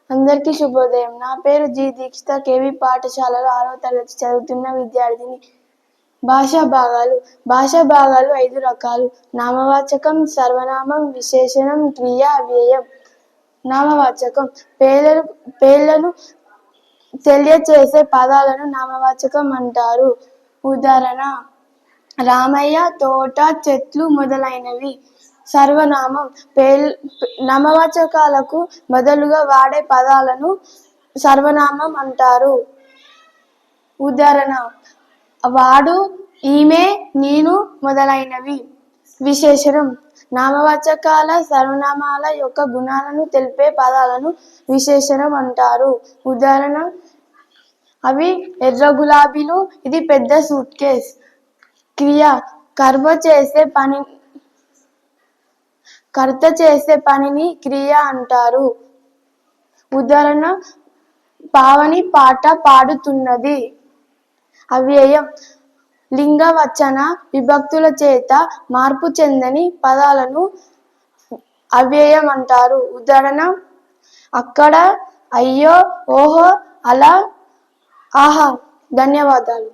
అందరికీ శుభోదయం. నా పేరు జి దీక్షిత. కేవి పాఠశాలలో 6వ తరగతి చదువుతున్న విద్యార్థిని. భాషా భాగాలు 5 రకాలు. నామవాచకం, సర్వనామం, విశేషణం, క్రియ, అవ్యయం. నామవాచకం పేర్లను తెలియచేసే పదాలను నామవాచకం అంటారు. ఉదాహరణ: రామయ్య, తోట, చెట్లు మొదలైనవి. సర్వనామం నామవాచకాలకు బదులుగా వాడే పదాలను సర్వనామం అంటారు. ఉదాహరణ: వాడు, ఈమె, నేను మొదలైనవి. విశేషణం నామవాచకాల, సర్వనామాల యొక్క గుణాలను తెలిపే పదాలను విశేషణం అంటారు. ఉదాహరణ: అవి ఎర్ర గులాబీలు, ఇది పెద్ద సూట్ కేస్. క్రియ కర్త చేసే పనిని క్రియ అంటారు. ఉదాహరణ: పావని పాట పాడుతున్నది. అవ్యయం లింగ, వచన, విభక్తుల చేత మార్పు చెందని పదాలను అవ్యయం అంటారు. ఉదాహరణ: అక్కడ, అయ్యో, ఓహో, అలా, ఆహా. ధన్యవాదాలు.